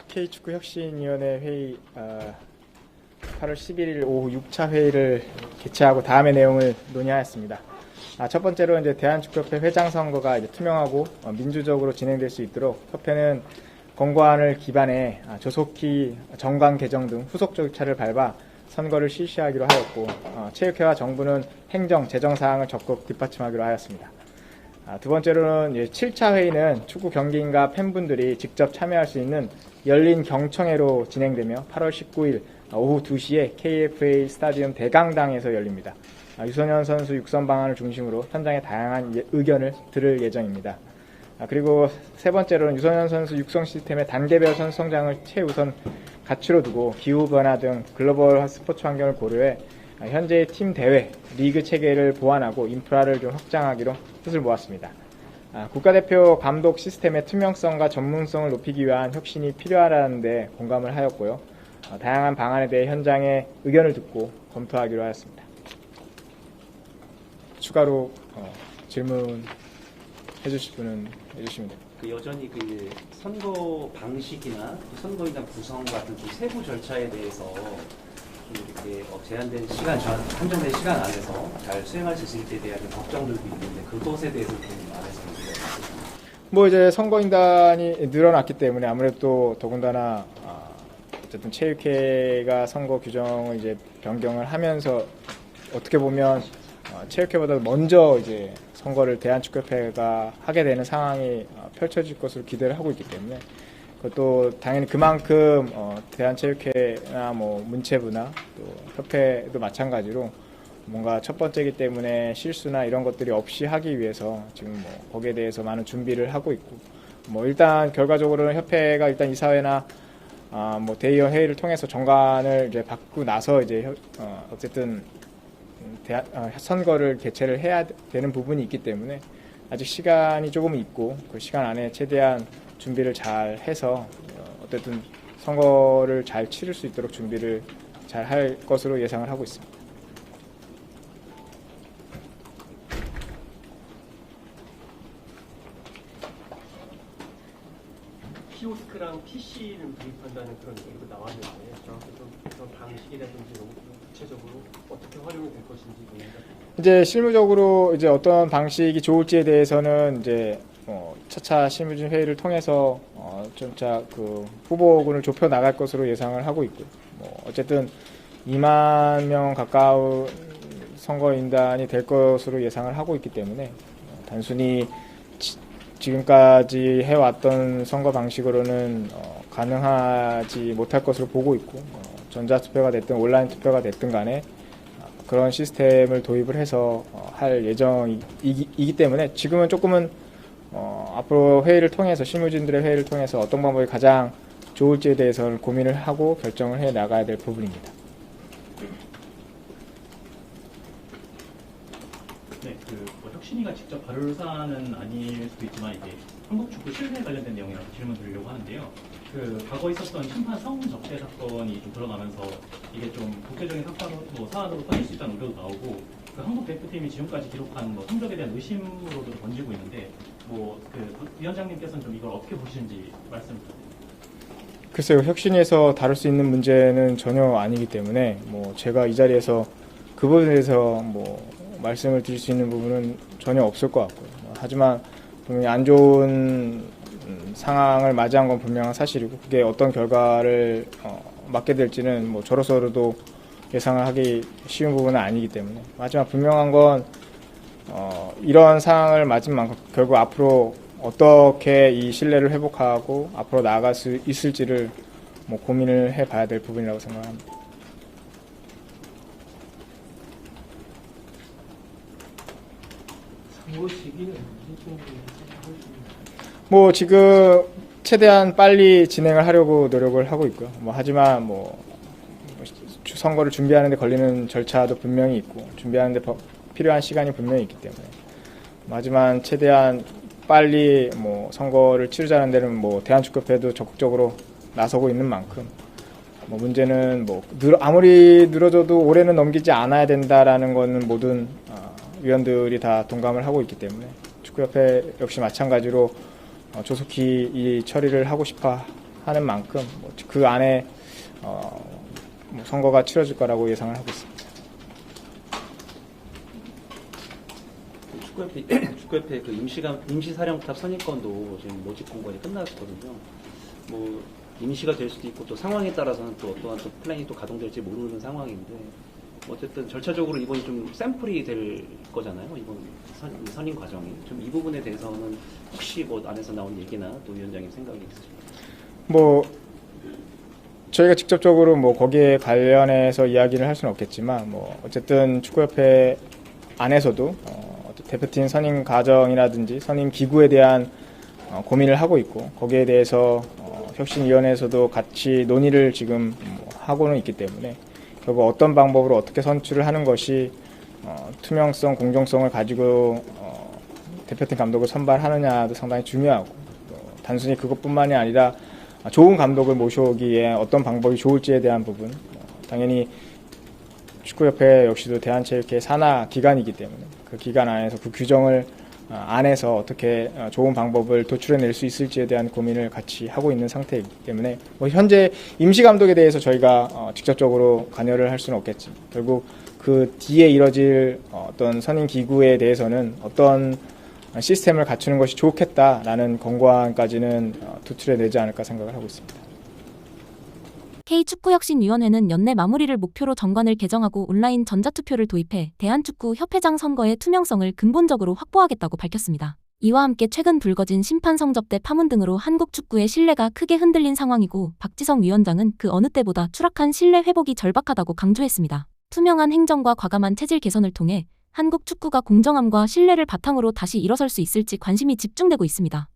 K축구혁신위원회 회의 8월 11일 오후 6차 회의를 개최하고 다음의 내용을 논의하였습니다. 첫 번째로 이제 대한축구협회 회장 선거가 이제 투명하고 민주적으로 진행될 수 있도록 협회는 권고안을 기반해 조속히 정관 개정 등 후속 절차를 밟아 선거를 실시하기로 하였고, 체육회와 정부는 행정, 재정 사항을 적극 뒷받침하기로 하였습니다. 두 번째로는 7차 회의는 축구 경기인과 팬분들이 직접 참여할 수 있는 열린 경청회로 진행되며 8월 19일 오후 2시에 KFA 스타디움 대강당에서 열립니다. 유소년 선수 육성 방안을 중심으로 현장의 다양한 의견을 들을 예정입니다. 그리고 세 번째로는 유소년 선수 육성 시스템의 단계별 선수 성장을 최우선 가치로 두고 기후변화 등 글로벌 스포츠 환경을 고려해 현재의 팀 대회, 리그 체계를 보완하고 인프라를 좀 확장하기로 뜻을 모았습니다. 국가대표 감독 시스템의 투명성과 전문성을 높이기 위한 혁신이 필요하다는 데 공감을 하였고요. 다양한 방안에 대해 현장의 의견을 듣고 검토하기로 하였습니다. 추가로 질문 해주실 분은 해주시면 됩니다. 여전히 그 선거 방식이나 선거인단 구성 같은 좀 세부 절차에 대해서 좀 이렇게 제한된 시간, 한정된 시간 안에서 잘 수행할 수 있을지에 대한 걱정들도 있는데 그것에 대해서 좀 안에서 이제 선거인단이 늘어났기 때문에 아무래도 더군다나 어쨌든 체육회가 선거 규정을 이제 변경을 하면서 어떻게 보면 체육회보다 먼저 이제 선거를 대한축구협회가 하게 되는 상황이 펼쳐질 것으로 기대를 하고 있기 때문에 그것도 당연히 그만큼 대한체육회나 문체부나 또 협회도 마찬가지로 뭔가 첫 번째이기 때문에 실수나 이런 것들이 없이 하기 위해서 지금 거기에 대해서 많은 준비를 하고 있고 일단 결과적으로는 협회가 일단 이사회나 대의원 회의를 통해서 정관을 이제 받고 나서 이제 어쨌든 선거를 개최를 해야 되는 부분이 있기 때문에 아직 시간이 조금 있고 그 시간 안에 최대한 준비를 잘 해서 어쨌든 선거를 잘 치를 수 있도록 준비를 잘 할 것으로 예상을 하고 있습니다. 키오스크랑 PC를 도입한다는 그런 얘기도 나왔는데 정확히 좀 그런 방식이라든지 구체적으로 어떻게 활용이 될 것인지 이제 실무적으로 이제 어떤 방식이 좋을지에 대해서는 이제 차차 실무진 회의를 통해서 점차 그 후보군을 좁혀 나갈 것으로 예상을 하고 있고 어쨌든 2만 명 가까운 선거인단이 될 것으로 예상을 하고 있기 때문에 단순히 지금까지 해왔던 선거 방식으로는 가능하지 못할 것으로 보고 있고 전자투표가 됐든 온라인 투표가 됐든 간에 그런 시스템을 도입을 해서 할 예정이기 때문에 지금은 조금은 앞으로 회의를 통해서 실무진들의 회의를 통해서 어떤 방법이 가장 좋을지에 대해서는 고민을 하고 결정을 해 나가야 될 부분입니다. 네, 혁신위가 직접 발의를 사안은 아닐 수도 있지만 이제 한국 축구 실내 관련된 내용이라서 질문 드리려고 하는데요. 과거 있었던 심판 성접대 사건이 좀 드러나면서 이게 좀 국제적인 사안으로 꺼질 수 있다는 우려도 나오고 한국 대표팀이 지금까지 기록한 성적에 대한 의심으로도 번지고 있는데 위원장님께서는 좀 이걸 어떻게 보시는지 말씀 부탁드립니다. 글쎄요, 혁신위에서 다룰 수 있는 문제는 전혀 아니기 때문에 제가 이 자리에서 그 부분에 대해서 말씀을 드릴 수 있는 부분은 전혀 없을 것 같고요. 하지만 분명히 안 좋은 상황을 맞이한 건 분명한 사실이고 그게 어떤 결과를 맞게 될지는 저로서도 예상을 하기 쉬운 부분은 아니기 때문에 하지만 분명한 건 이런 상황을 맞은 만큼 결국 앞으로 어떻게 이 신뢰를 회복하고 앞으로 나아갈 수 있을지를 고민을 해봐야 될 부분이라고 생각합니다. 지금 최대한 빨리 진행을 하려고 노력을 하고 있고요. 하지만 선거를 준비하는 데 걸리는 절차도 분명히 있고 준비하는 데 필요한 시간이 분명히 있기 때문에 하지만 최대한 빨리 선거를 치르자는 데는 대한축구협회도 적극적으로 나서고 있는 만큼 문제는 아무리 늘어져도 올해는 넘기지 않아야 된다라는 거는 모든 위원들이 다 동감을 하고 있기 때문에 축구협회 역시 마찬가지로 조속히 이 처리를 하고 싶어 하는 만큼 그 안에 뭐 선거가 치러질 거라고 예상을 하고 있습니다. 축구협회 그 임시사령탑 선임권도 지금 모집 공고가 끝났거든요. 뭐 임시가 될 수도 있고 또 상황에 따라서는 또 어떠한 또 플랜이 또 가동될지 모르는 상황인데 어쨌든 절차적으로 이번이 좀 샘플이 될 거잖아요. 이번 선임 과정이 좀 이 부분에 대해서는 혹시 뭐 안에서 나온 얘기나 또 위원장님 생각이 있으신가요? 뭐 저희가 직접적으로 뭐 거기에 관련해서 이야기를 할 수는 없겠지만 뭐 어쨌든 축구협회 안에서도 대표팀 선임 과정이라든지 선임 기구에 대한 고민을 하고 있고 거기에 대해서 혁신위원회에서도 같이 논의를 지금 하고는 있기 때문에 결국 어떤 방법으로 어떻게 선출을 하는 것이 투명성, 공정성을 가지고 대표팀 감독을 선발하느냐도 상당히 중요하고 단순히 그것뿐만이 아니라 좋은 감독을 모셔오기에 어떤 방법이 좋을지에 대한 부분 당연히 축구협회 역시도 대한체육회 산하 기관이기 때문에 그 기관 안에서 그 규정을 안에서 어떻게 좋은 방법을 도출해낼 수 있을지에 대한 고민을 같이 하고 있는 상태이기 때문에 뭐 현재 임시감독에 대해서 저희가 직접적으로 관여를 할 수는 없겠지만 결국 그 뒤에 이뤄질 어떤 선임 기구에 대해서는 어떤 시스템을 갖추는 것이 좋겠다라는 권고안까지는 도출해내지 않을까 생각을 하고 있습니다. K축구혁신위원회는 연내 마무리를 목표로 정관을 개정하고 온라인 전자투표를 도입해 대한축구협회장 선거의 투명성을 근본적으로 확보하겠다고 밝혔습니다. 이와 함께 최근 불거진 심판 성접대 파문 등으로 한국 축구의 신뢰가 크게 흔들린 상황이고 박지성 위원장은 그 어느 때보다 추락한 신뢰 회복이 절박하다고 강조했습니다. 투명한 행정과 과감한 체질 개선을 통해 한국 축구가 공정함과 신뢰를 바탕으로 다시 일어설 수 있을지 관심이 집중되고 있습니다.